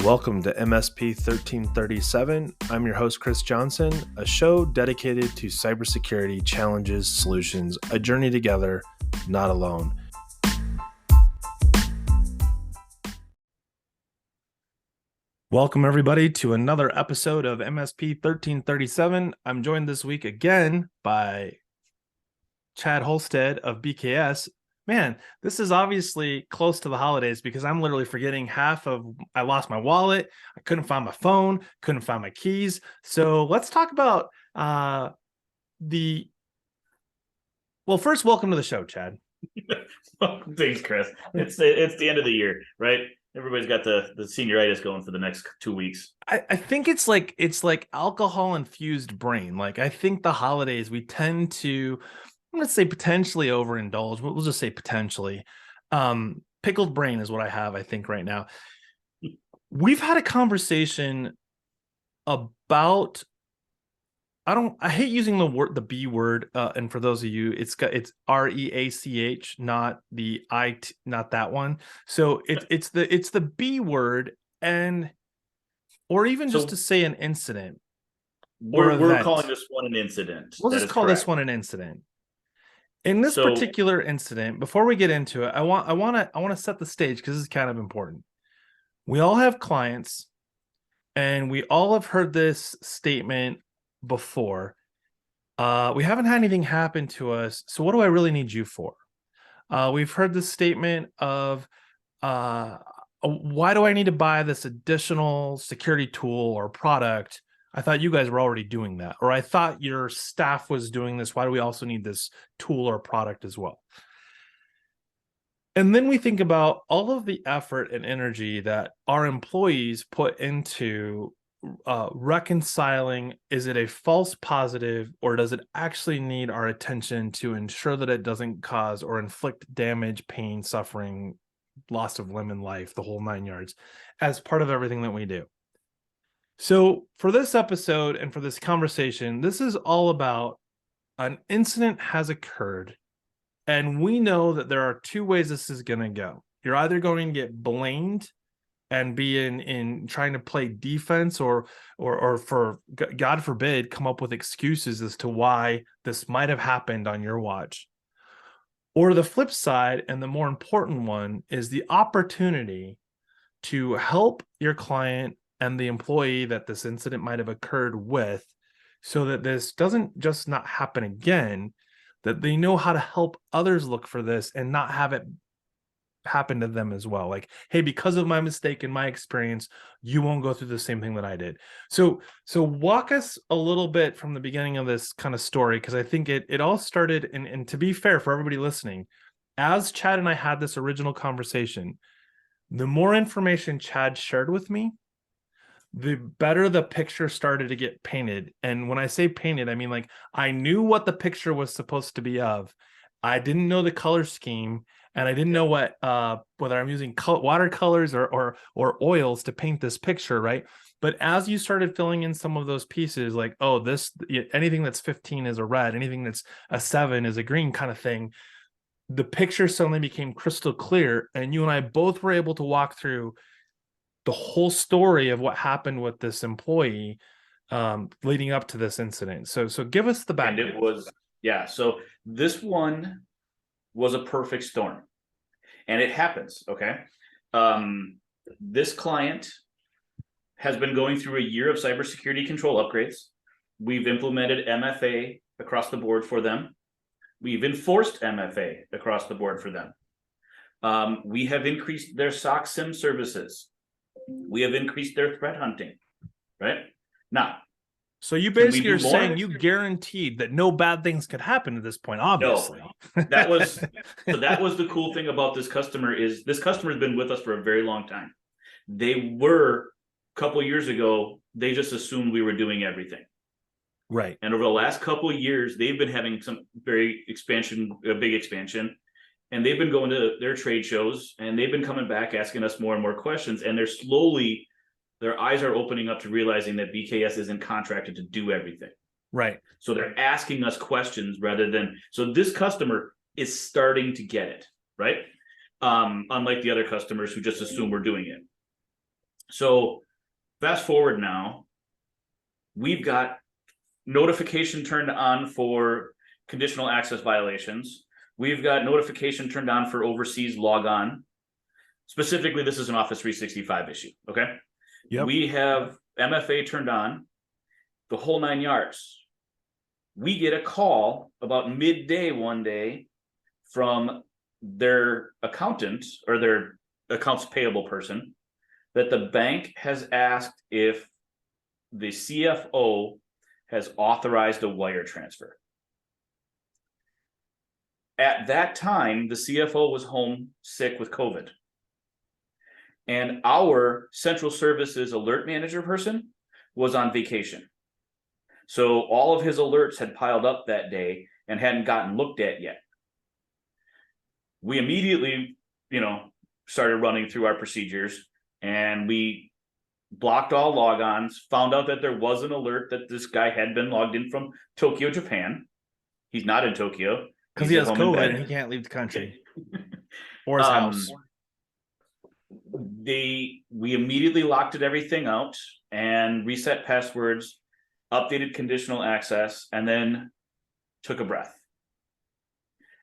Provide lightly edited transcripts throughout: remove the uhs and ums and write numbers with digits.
Welcome to MSP 1337. I'm your host, Chris Johnson, a show dedicated to cybersecurity challenges, solutions, a journey together, not alone. Welcome, everybody, to another episode of MSP 1337. I'm joined this week again by Chad Holstead of BKS. Man, this is obviously close to the holidays because I'm literally forgetting I lost my wallet. I couldn't find my phone, couldn't find my keys. So let's talk about well, first, welcome to the show, Chad. Thanks, Chris. It's the end of the year, right? Everybody's got the senioritis going for the next 2 weeks. I think it's like alcohol infused brain. Like, I think the holidays we tend to, I'm going to say potentially overindulge. We'll just say potentially. Pickled brain is what I have, I think, right now. We've had a conversation about, I hate using the B word. And for those of you, it's REACH, not the not that one. So it's the B word, or even just to say an incident. We're calling this one an incident. We'll just call this one an incident. In this particular incident, before we get into it, I want to set the stage because this is kind of important. We all have clients, and we all have heard this statement before. We haven't had anything happen to us, so what do I really need you for? We've heard this statement of, why do I need to buy this additional security tool or product? I thought you guys were already doing that, or I thought your staff was doing this. Why do we also need this tool or product as well? And then we think about all of the effort and energy that our employees put into reconciling, is it a false positive, or does it actually need our attention to ensure that it doesn't cause or inflict damage, pain, suffering, loss of limb and life, the whole 9 yards, as part of everything that we do. So for this episode and for this conversation, this is all about an incident has occurred, and we know that there are two ways this is going to go. You're either going to get blamed and be in trying to play defense, or for God forbid, come up with excuses as to why this might have happened on your watch. Or the flip side, and the more important one, is the opportunity to help your client and the employee that this incident might have occurred with, so that this doesn't just not happen again, that they know how to help others look for this and not have it happen to them as well. Like, hey, because of my mistake and my experience, you won't go through the same thing that I did. So walk us a little bit from the beginning of this kind of story, because I think it all started, and to be fair for everybody listening, as Chad and I had this original conversation, the more information Chad shared with me, the better the picture started to get painted. And when I say painted, I mean, like, I knew what the picture was supposed to be of. I didn't know the color scheme, and I didn't know what whether I'm using watercolors or oils to paint this picture, right? But as you started filling in some of those pieces, like, oh, anything that's 15 is a red, anything that's a 7 is a green kind of thing, the picture suddenly became crystal clear, and you and I both were able to walk through the whole story of what happened with this employee leading up to this incident. So give us the background. And it was, so this one was a perfect storm, and it happens. Okay. This client has been going through a year of cybersecurity control upgrades. We've implemented MFA across the board for them. We've enforced MFA across the board for them. We have increased their SOC SIM services. We have increased their threat hunting, right? Now, so you basically are saying you guaranteed that no bad things could happen at this point, obviously. No, that was the cool thing about this customer, is this customer has been with us for a very long time. They were, a couple of years ago, they just assumed we were doing everything. Right. And over the last couple of years, they've been having some big expansion, and they've been going to their trade shows, and they've been coming back asking us more and more questions, and their eyes are opening up to realizing that BKS isn't contracted to do everything. Right. So they're asking us questions so this customer is starting to get it, right? Unlike the other customers who just assume we're doing it. So fast forward now, we've got notification turned on for conditional access violations. We've got notification turned on for overseas logon. Specifically, this is an Office 365 issue. Okay. Yep. We have MFA turned on, the whole 9 yards. We get a call about midday one day from their accountant or their accounts payable person that the bank has asked if the CFO has authorized a wire transfer. At that time, the CFO was home sick with COVID. And our central services alert manager person was on vacation. So all of his alerts had piled up that day and hadn't gotten looked at yet. We immediately, started running through our procedures, and we blocked all logons, found out that there was an alert that this guy had been logged in from Tokyo, Japan. He's not in Tokyo. Because he has COVID and he can't leave the country or his house. We immediately locked everything out and reset passwords, updated conditional access, and then took a breath.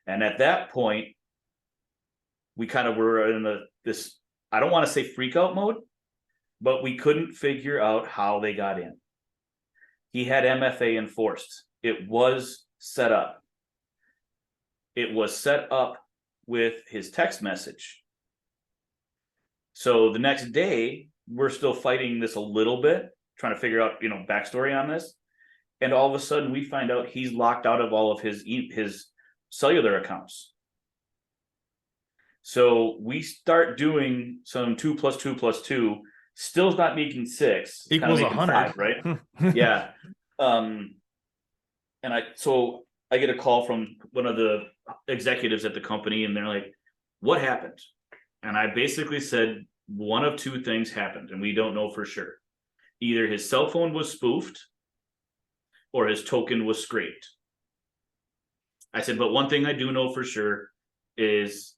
And at that point, we kind of were in this, I don't want to say freak out mode, but we couldn't figure out how they got in. He had MFA enforced. It was set up. It was set up with his text message. So the next day, we're still fighting this a little bit, trying to figure out, backstory on this. And all of a sudden we find out he's locked out of all of his cellular accounts. So we start doing some 2 + 2 + 2, still's not making 6. Equals 100, right? Yeah. And I get a call from one of the executives at the company, and they're like, what happened? And I basically said, one of two things happened, and we don't know for sure. Either his cell phone was spoofed or his token was scraped. I said, but one thing I do know for sure is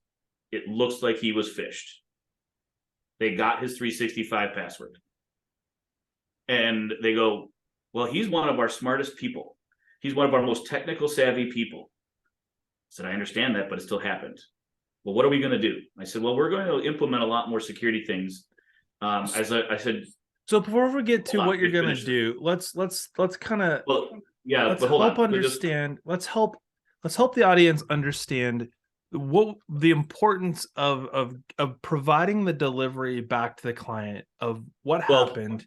it looks like he was phished. They got his 365 password. And they go, well, he's one of our smartest people. He's one of our most technical savvy people. I said, I understand that, but it still happened. Well, what are we going to do? I said, well, we're going to implement a lot more security things. As I said. So before we get to what you're going to do, let's kind of, let's help understand. Let's help the audience understand what the importance of providing the delivery back to the client of what happened.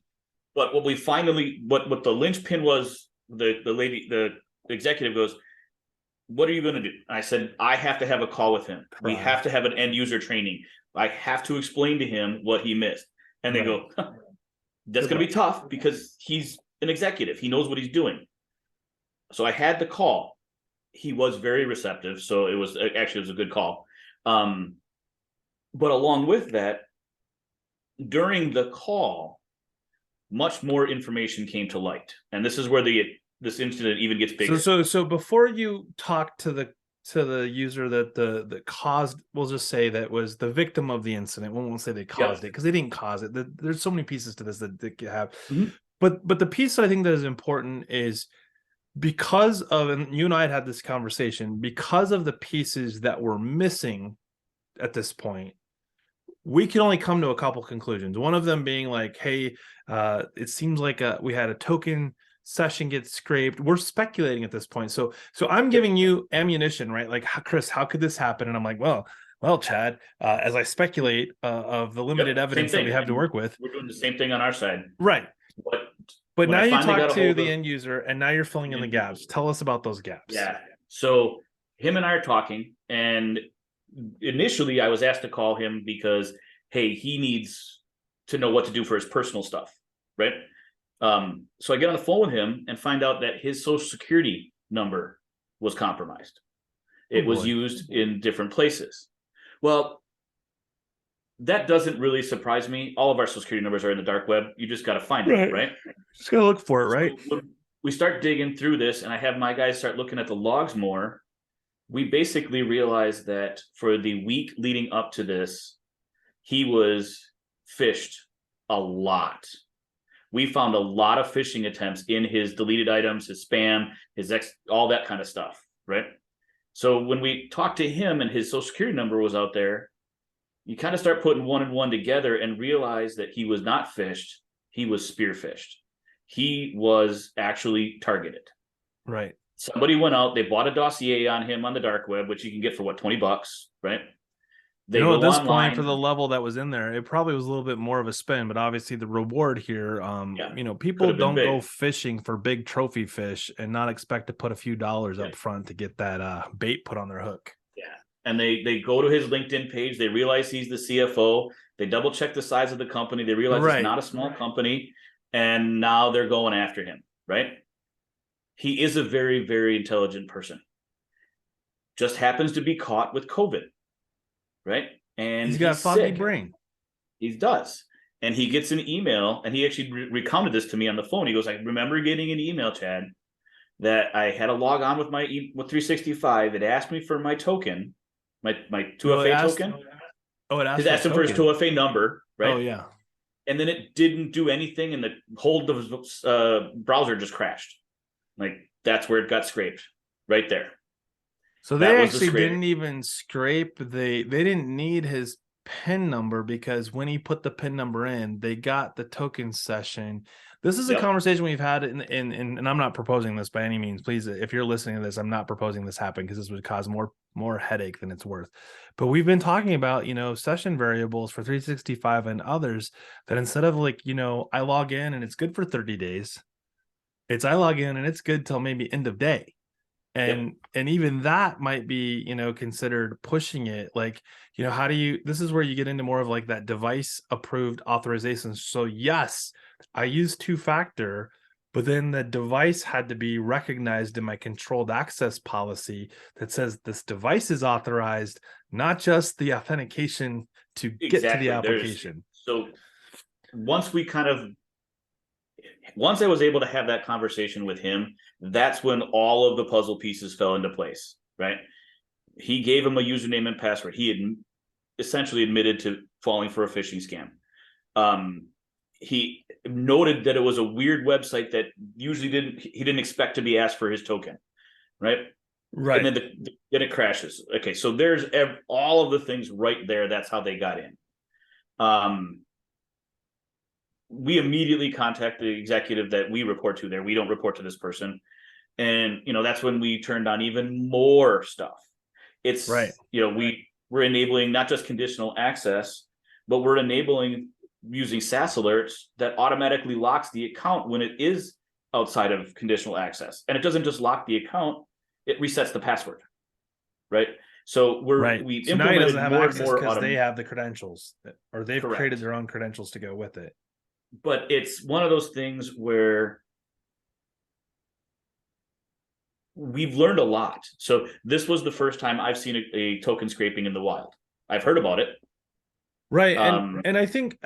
But what we finally, what the linchpin was, the executive goes, what are you going to do? I said, I have to have a call with him. We have to have an end user training. I have to explain to him what he missed. And they go, that's going to be tough because he's an executive. He knows what he's doing. So I had the call. He was very receptive. So it was a good call. But along with that, during the call, much more information came to light. And this is where this incident even gets bigger. So before you talk to the user that caused, we'll just say that was the victim of the incident. We won't say they caused it because they didn't cause it. There's so many pieces to this that they could have. Mm-hmm. But the piece I think that is important is because of, and you and I had this conversation, because of the pieces that were missing at this point, we can only come to a couple conclusions. One of them being like, hey, it seems like we had a token session gets scraped. We're speculating at this point. So I'm giving you ammunition, right? Like, Chris, how could this happen? And I'm like, well, Chad, as I speculate of the limited evidence that we have to work with. We're doing the same thing on our side. Right. But now you talk to the end user and now you're filling in the gaps. Tell us about those gaps. Yeah. So him and I are talking, and initially I was asked to call him because, hey, he needs to know what to do for his personal stuff. Right. So I get on the phone with him and find out that his social security number was compromised. It was used in different places. Well, that doesn't really surprise me. All of our social security numbers are in the dark web. You just got to find it, right? Just got to look for it, right? So when we start digging through this, and I have my guys start looking at the logs more. We basically realized that for the week leading up to this, he was phished a lot. We found a lot of phishing attempts in his deleted items, his spam, all that kind of stuff, right? So when we talked to him and his social security number was out there, you kind of start putting one and one together and realize that he was not phished, he was spear phished. He was actually targeted. Right. Somebody went out, they bought a dossier on him on the dark web, which you can get for what, $20, right? They At go this point, for online. the level that was in there, it probably was a little bit more of a spin, but obviously the reward here, Yeah, could people have been don't go big. fishing for big trophy fish and not expect to put a few dollars Yeah. up front to get that bait put on their hook. Yeah. And they go to his LinkedIn page, they realize he's the CFO, they double check the size of the company, they realize it's Right. not a small company, and now they're going after him, right? He is a very, very intelligent person. Just happens to be caught with COVID, right? And He's got a he's foggy sick. brain. He does. And he gets an email, and he actually recounted this to me on the phone. He goes, I remember getting an email, Chad, that I had to log on with my with 365. It asked me for my token, my Well, 2FA token. it asked It for a asked him for his token. 2FA number, right? Oh, yeah. And then it didn't do anything, and the whole browser just crashed. Like, that's where it got scraped, right there. So That they was the actually scrape. didn't even scrape they didn't need his PIN number, because when he put the PIN number in, they got the token session. This is a Yep. conversation we've had and I'm not proposing this by any means. Please, if you're listening to this, I'm not proposing this happen, because this would cause more headache than it's worth. But we've been talking about, session variables for 365 and others, that instead of like, I log in and it's good for 30 days, it's I log in and it's good till maybe end of day. Yep. And even that might be considered pushing it. Like, how do you, this is where you get into more of like that device approved authorization. So yes, I use two-factor, but then the device had to be recognized in my controlled access policy that says this device is authorized, not just the authentication to get to the Exactly. application. So once I was able to have that conversation with him, that's when all of the puzzle pieces fell into place, right? He gave him a username and password. He had essentially admitted to falling for a phishing scam. He noted that it was a weird website that usually he didn't expect to be asked for his token, right? Right. And then it crashes. Okay, so there's all of the things right there. That's how they got in. We immediately contact the executive that we report to there. We don't report to this person. And, that's when we turned on even more stuff. It's right. We're enabling not just conditional access, but we're enabling using SaaS alerts that automatically locks the account when it is outside of conditional access. And it doesn't just lock the account, it resets the password, right? So we so now he doesn't implemented have more and access more because they have the credentials, or they've Correct. created their own credentials to go with it. But it's one of those things where we've learned a lot. So this was the first time I've seen a token scraping in the wild. I've heard about it. Right. And I think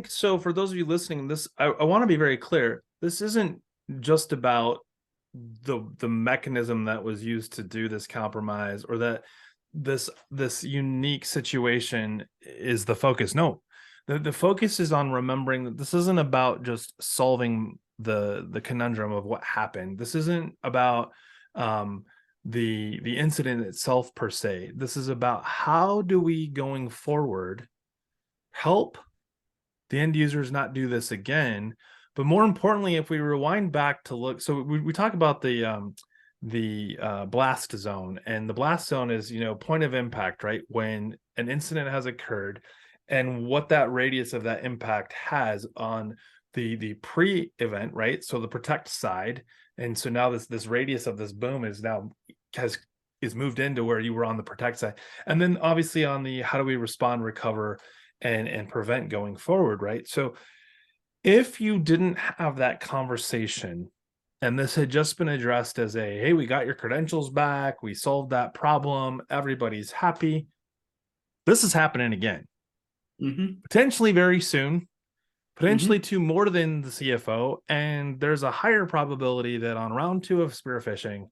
so. For those of you listening, I want to be very clear. This isn't just about the mechanism that was used to do this compromise, or that this unique situation is the focus. No, the focus is on remembering that this isn't about just solving the conundrum of what happened. This isn't about the incident itself per se. This is about how do we going forward help the end users not do this again. But more importantly, if we rewind back to look, so we talk about the blast zone, and the blast zone is point of impact, right? When an incident has occurred, and what that radius of that impact has on the pre-event, right? So the protect side, and so now this radius of this boom is moved into where you were on the protect side, and then obviously on the how do we respond, recover, and prevent going forward, right? So if you didn't have that conversation and this had just been addressed as hey, we got your credentials back, we solved that problem, everybody's happy, this is happening again. Potentially very soon, potentially to more than the CFO, and there's a higher probability that on round 2 of spear phishing,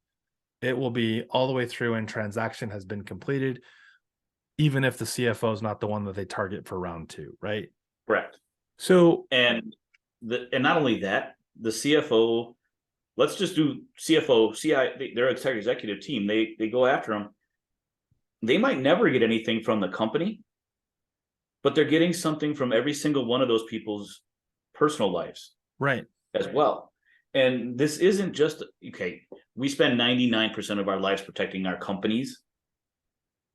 it will be all the way through and transaction has been completed, even if the CFO is not the one that they target for round 2, right? Correct. So And and not only that, the CFO, let's just do CFO, CI, their executive team, they go after them. They might never get anything from the company, but they're getting something from every single one of those people's personal lives right. as well. And this isn't just okay, we spend 99% of our lives protecting our companies,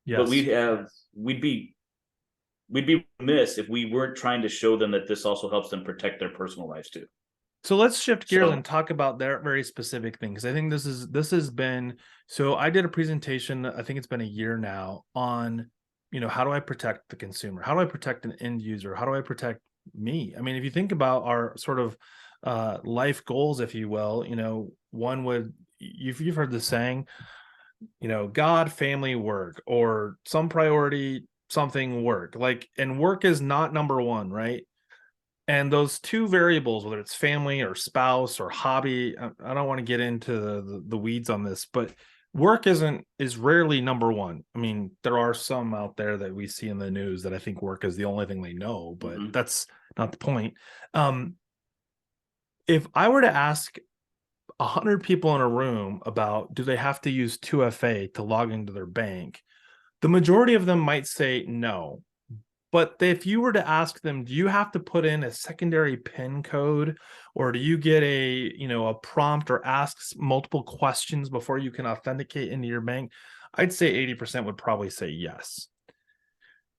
but Yes. we'd be remiss if we weren't trying to show them that this also helps them protect their personal lives too. So let's shift gears So and talk about their very specific things. I think this has been, so I did a presentation, I think it's been a year now, on, how do I protect the consumer? How do I protect an end user? How do I protect me? I mean, if you think about our sort of life goals, if you will, one would, you've heard the saying, God, family, work, or some priority, something work. Like, and work is not number one, right? And those two variables, whether it's family or spouse or hobby, I don't want to get into the weeds on this, but work is rarely number one. I mean, there are some out there that we see in the news that I think work is the only thing they know, but mhm. that's not the point. Um, if I were to ask 100 people in a room about do they have to use 2FA to log into their bank, the majority of them might say no. But if you were to ask them, do you have to put in a secondary PIN code, or do you get a prompt or ask multiple questions before you can authenticate into your bank? I'd say 80% would probably say yes.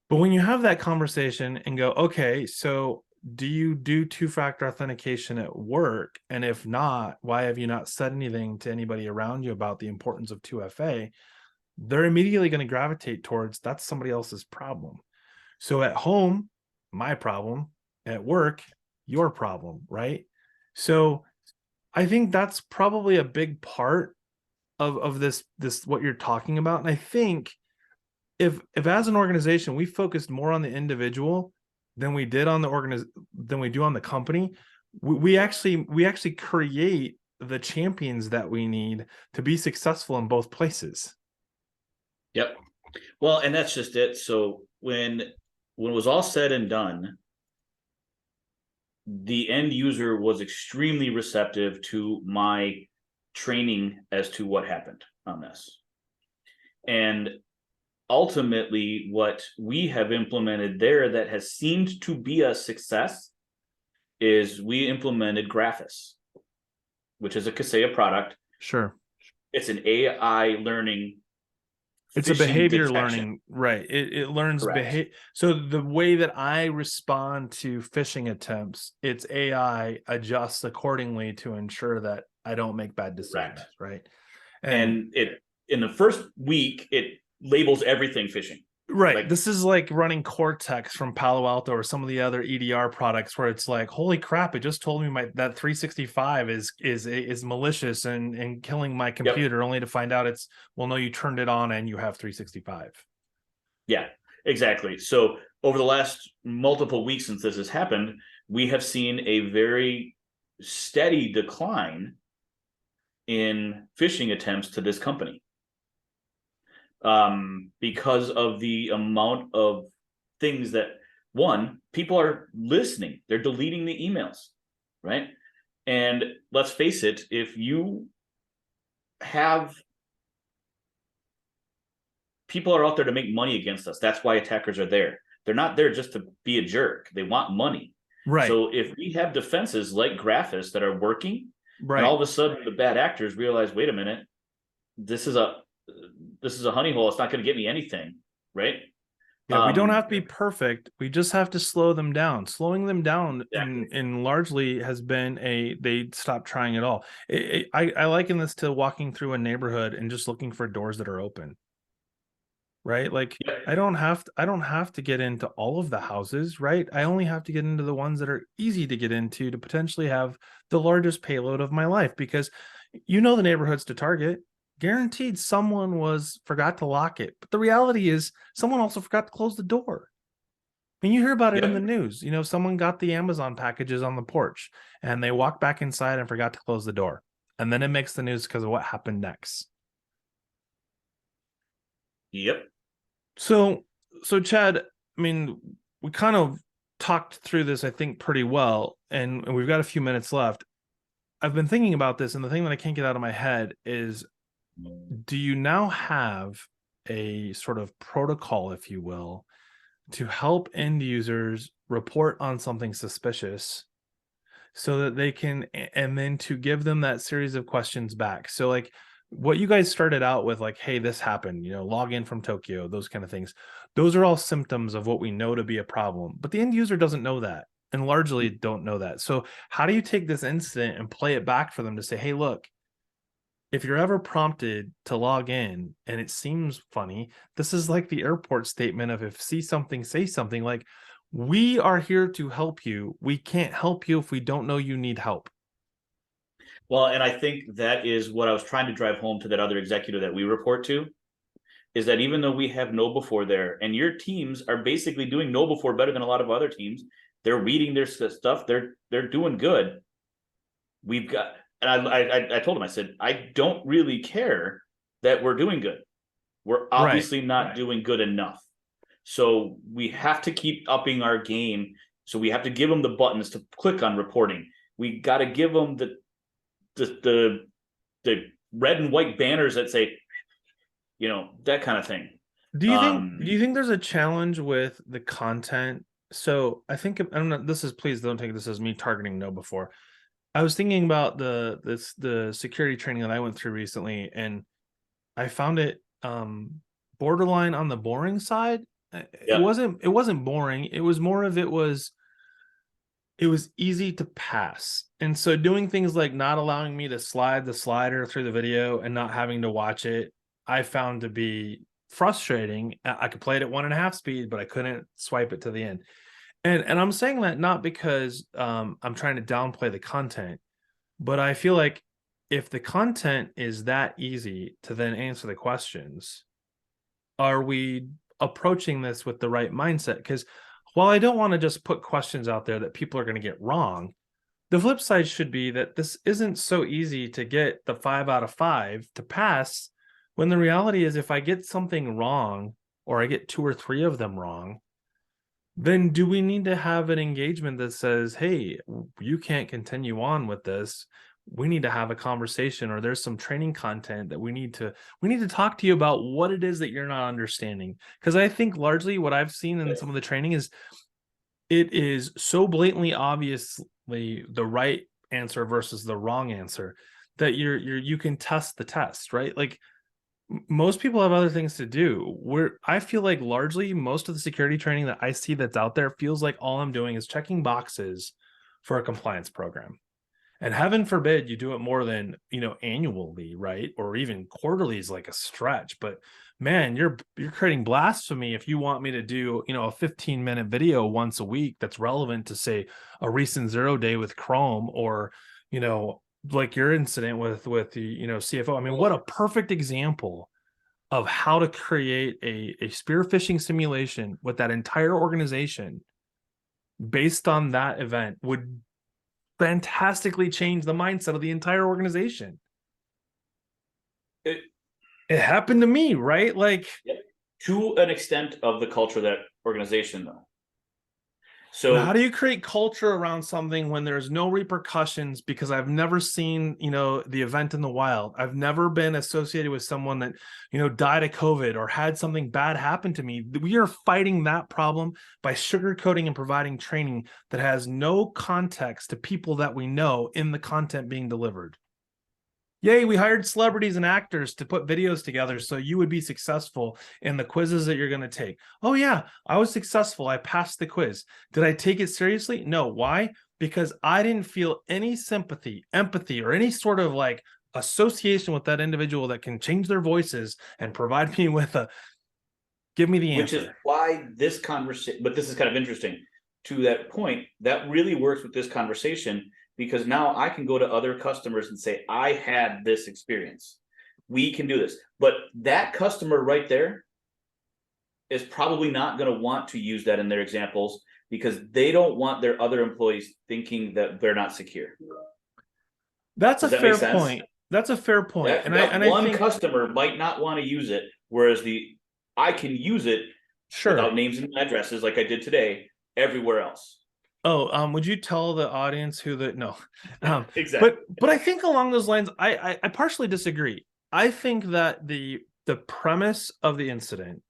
But when you have that conversation and go, okay, so do you do two-factor authentication at work? And if not, why have you not said anything to anybody around you about the importance of 2FA? They're immediately going to gravitate towards that's somebody else's problem. So at home, my problem. At work, your problem, right? So I think that's probably a big part of this what you're talking about. And I think if as an organization we focused more on the individual than we did on than we do on the company, we actually create the champions that we need to be successful in both places. Yep. Well, and that's just it. So when it was all said and done, the end user was extremely receptive to my training as to what happened on this. And ultimately, what we have implemented there that has seemed to be a success is we implemented Graphis, which is a Kaseya product. Sure. It's an AI learning It's a phishing behavior detection. learning, right? It learns Correct. behavior. So the way that I respond to phishing attempts, its AI adjusts accordingly to ensure that I don't make bad Correct. decisions, right? And And it in the first week, it labels everything phishing. right, Like, this is like running Cortex from Palo Alto or some of the other EDR products where it's like, holy crap, it just told me my that 365 is malicious and killing my yep, computer, only to find out it's, well, no, you turned it on and you have 365. yeah, exactly. So over the last multiple weeks since this has happened, we have seen a very steady decline in phishing attempts to this company, because of the amount of things that one people are listening, they're deleting the emails, right? And let's face it, if you have people are out there to make money against us, that's why attackers are there. They're not there just to be a jerk, they want money. Right, So if we have defenses like Graphis that are working, and all right. of a sudden the bad actors realize, wait a minute, this is a honey hole, it's not going to get me anything, right? Yeah, we don't have to be Yeah. perfect. We just have to slow them down. Slowing them down Exactly. in largely has been they stop trying at all. I liken this to walking through a neighborhood and just looking for doors that are open, right? Like Yep. I don't have to get into all of the houses, right? I only have to get into the ones that are easy to get into to potentially have the largest payload of my life, because the neighborhoods to target. Guaranteed someone was forgot to lock it. But the reality is someone also forgot to close the door. I mean, you hear about it in the Yep. news. Someone got the Amazon packages on the porch and they walked back inside and forgot to close the door. And then it makes the news because of what happened next. Yep. So, Chad, I mean, we kind of talked through this, I think, pretty well, and we've got a few minutes left. I've been thinking about this, and the thing that I can't get out of my head is, do you now have a sort of protocol, if you will, to help end users report on something suspicious so that they can, and then to give them that series of questions back? So, like, what you guys started out with, like, hey, this happened, log in from Tokyo, those kind of things. Those are all symptoms of what we know to be a problem, but the end user doesn't know that, and largely don't know that. So how do you take this incident and play it back for them to say, hey, look, if you're ever prompted to log in and it seems funny, this is like the airport statement of, if see something, say something. Like, we are here to help you. We can't help you if we don't know you need help. Well, and I think that is what I was trying to drive home to that other executive that we report to, is that even though we have know before there, and your teams are basically doing know before better than a lot of other teams, they're reading their stuff, they're doing good. We've got, and I told him, I said, I don't really care that we're doing good. We're Right. obviously not doing good enough. So we have to keep upping our game. So we have to give them the buttons to click on reporting. We got to give them the red and white banners that say, that kind of thing. Do you think there's a challenge with the content? So I think, I'm not, this is, please don't take this as me targeting no before. I was thinking about the security training that I went through recently, and I found it borderline on the boring side. It Yeah. wasn't boring. It was more of, it was easy to pass. And so doing things like not allowing me to slide the slider through the video and not having to watch it, I found to be frustrating. I could play it at 1.5 speed, but I couldn't swipe it to the end. And I'm saying that not because I'm trying to downplay the content, but I feel like if the content is that easy to then answer the questions, are we approaching this with the right mindset? Because while I don't want to just put questions out there that people are going to get wrong, the flip side should be that this isn't so easy to get the 5 out of 5 to pass, when the reality is, if I get something wrong, or I get 2 or 3 of them wrong, then do we need to have an engagement that says, hey, you can't continue on with this? We need to have a conversation, or there's some training content that we need to talk to you about what it is that you're not understanding. Because I think largely what I've seen in some of the training is, it is so blatantly obviously the right answer versus the wrong answer, that you can test the test, right? Like, most people have other things to do. Where I feel like largely most of the security training that I see that's out there feels like all I'm doing is checking boxes for a compliance program. And heaven forbid you do it more than, annually, right? Or even quarterly is like a stretch. But man, you're creating blasphemy if you want me to do, a 15-minute video once a week that's relevant to, say, a recent 0 day with Chrome, or, like your incident with the, CFO. I mean, what a perfect example of how to create a spear phishing simulation with that entire organization based on that event would fantastically change the mindset of the entire organization. It, It happened to me, right? Like, to an extent of the culture of that organization, though. but how So do you create culture around something when there's no repercussions? Because I've never seen, the event in the wild. I've never been associated with someone that, died of COVID or had something bad happen to me. We are fighting that problem by sugarcoating and providing training that has no context to people that we know in the content being delivered. Yay, we hired celebrities and actors to put videos together so you would be successful in the quizzes that you're going to take. Oh, yeah, I was successful. I passed the quiz. Did I take it seriously? No. Why? Because I didn't feel any sympathy, empathy, or any sort of like association with that individual that can change their voices and provide me with give me the which is answer. why this conversation, but this is kind of interesting to that point. That really works with this conversation, because now I can go to other customers and say, I had this experience. We can do this. But that customer right there is probably not going to want to use that in their examples, because they don't want their other employees thinking that they're not secure. That's a Does that make fair sense? point. That's a fair point. That And I that and I one think, customer might not want to use it, whereas I can use it without sure. names and addresses like I did today, everywhere else. Would you tell the audience who the no? Exactly. But I think along those lines, I partially disagree. I think that the premise of the incident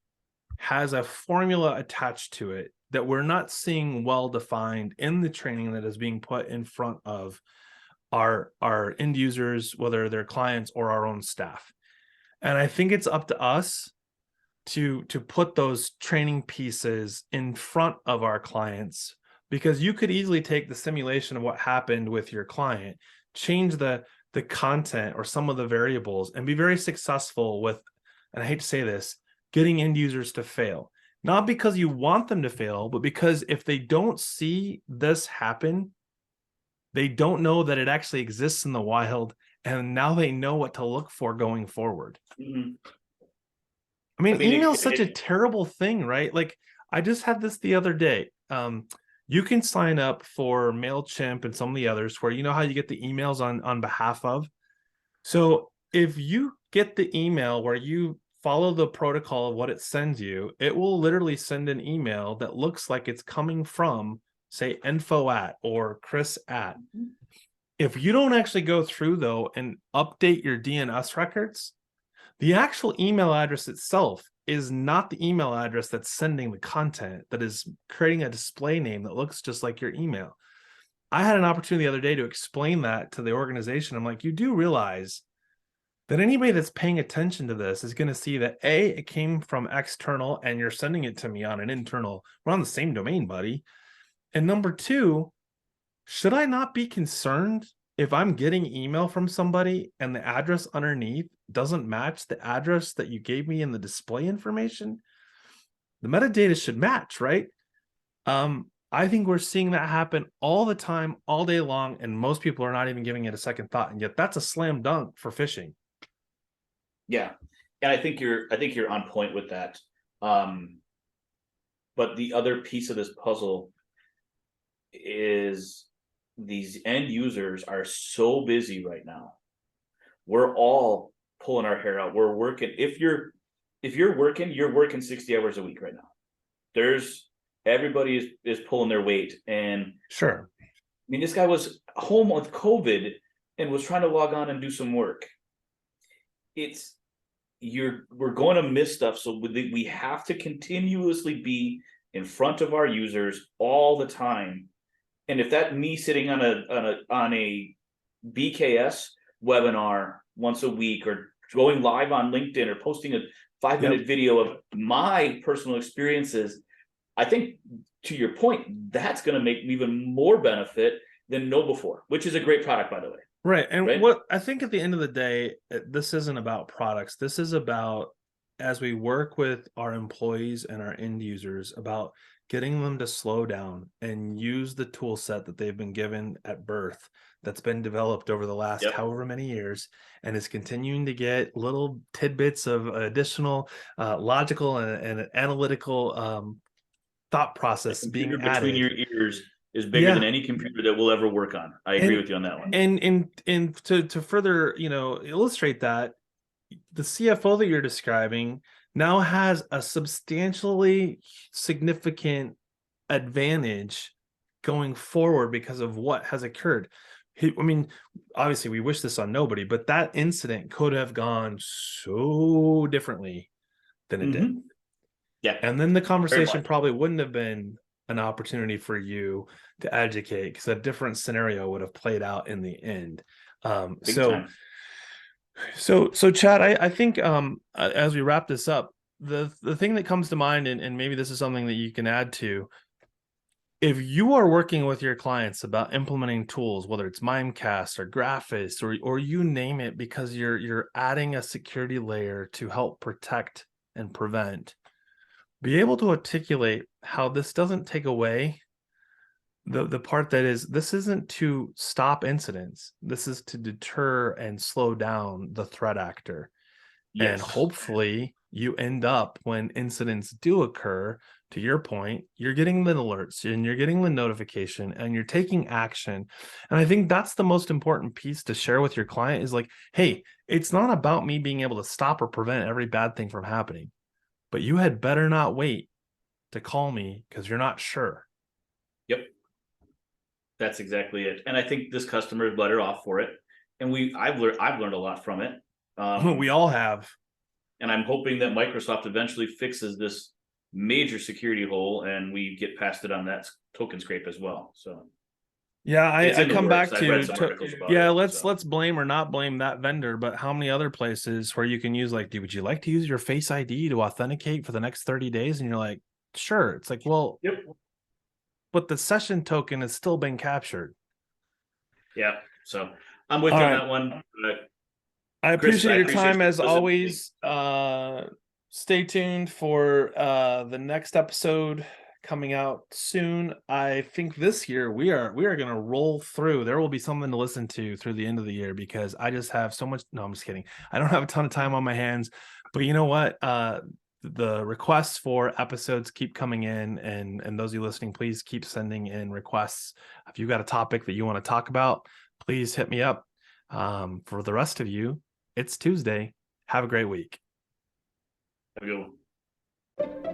has a formula attached to it that we're not seeing well defined in the training that is being put in front of our end users, whether they're clients or our own staff. And I think it's up to us to put those training pieces in front of our clients, because you could easily take the simulation of what happened with your client, change the content or some of the variables, and be very successful with, and I hate to say this, getting end users to fail. Not because you want them to fail, but because if they don't see this happen, they don't know that it actually exists in the wild, and now they know what to look for going forward. Mm-hmm. I mean, email is such a terrible thing, right? Like, I just had this the other day. You can sign up for MailChimp and some of the others where, you know how you get the emails on behalf of. So if you get the email where you follow the protocol of what it sends you, it will literally send an email that looks like it's coming from, say, info at or Chris at. If you don't actually go through, though, and update your DNS records, the actual email address itself is not the email address that's sending the content, that is creating a display name that looks just like your email. I had an opportunity the other day to explain that to the organization. I'm like, you do realize that anybody that's paying attention to this is going to see that A, it came from external and you're sending it to me on an internal. We're on the same domain, buddy. And number two, should I not be concerned if I'm getting email from somebody and the address underneath doesn't match the address that you gave me in the display information? The metadata should match, right? I think we're seeing that happen all the time, all day long, and most people are not even giving it a second thought. And yet that's a slam dunk for phishing. Yeah. And I think you're on point with that. But the other piece of this puzzle is these end users are so busy right now. We're all pulling our hair out. We're working. If you're working, you're working 60 hours a week right now. Everybody is pulling their weight. And sure. I mean, this guy was home with COVID and was trying to log on and do some work. We're going to miss stuff. So we have to continuously be in front of our users all the time. And if that me sitting on a BKS webinar once a week, or going live on LinkedIn, or posting a 5-minute video of my personal experiences, I think, to your point, that's going to make me even more benefit than KnowBe4, which is a great product, by the way. Right. And what I think at the end of the day, this isn't about products. This is about, as we work with our employees and our end users, about getting them to slow down and use the tool set that they've been given at birth, that's been developed over the last however many years, and is continuing to get little tidbits of additional logical and analytical thought process being added. Between your ears is bigger than any computer that we'll ever work on. I agree with you on that one. And to further, illustrate that, the CFO that you're describing now has a substantially significant advantage going forward because of what has occurred. I mean, obviously we wish this on nobody, but that incident could have gone so differently than it did. Yeah. And then the conversation probably wouldn't have been an opportunity for you to educate, because a different scenario would have played out in the end. So Chad, I think as we wrap this up, the thing that comes to mind, and maybe this is something that you can add to, if you are working with your clients about implementing tools, whether it's Mimecast or Graphist or you name it, because you're adding a security layer to help protect and prevent, be able to articulate how this doesn't take away the part that is, this isn't to stop incidents. This is to deter and slow down the threat actor. Yes. And hopefully you end up, when incidents do occur, to your point, you're getting the alerts and you're getting the notification and you're taking action. And I think that's the most important piece to share with your client, is like, hey, it's not about me being able to stop or prevent every bad thing from happening, but you had better not wait to call me because you're not sure. Yep. That's exactly it. And I think this customer is better off for it. And I've learned a lot from it. We all have. And I'm hoping that Microsoft eventually fixes this major security hole and we get past it on that token scrape as well. So Yeah, it's I in the come works. back I've read to, some to articles about yeah, it. let's blame or not blame that vendor, but how many other places where you can use like, would you like to use your Face ID to authenticate for the next 30 days? And you're like, sure. It's like, well, Yep. but the session token has still been captured. Yeah. So I'm with All you on right. that one. I Chris, appreciate I your appreciate time you as listening to me. always. Stay tuned for the next episode coming out soon. I think this year we are going to roll through. There will be something to listen to through the end of the year because I just have so much. No, I'm just kidding. I don't have a ton of time on my hands, but you know what? The requests for episodes keep coming in, and those of you listening, please keep sending in requests. If you've got a topic that you want to talk about, please hit me up. For the rest of you, it's Tuesday. Have a great week. Have a good one.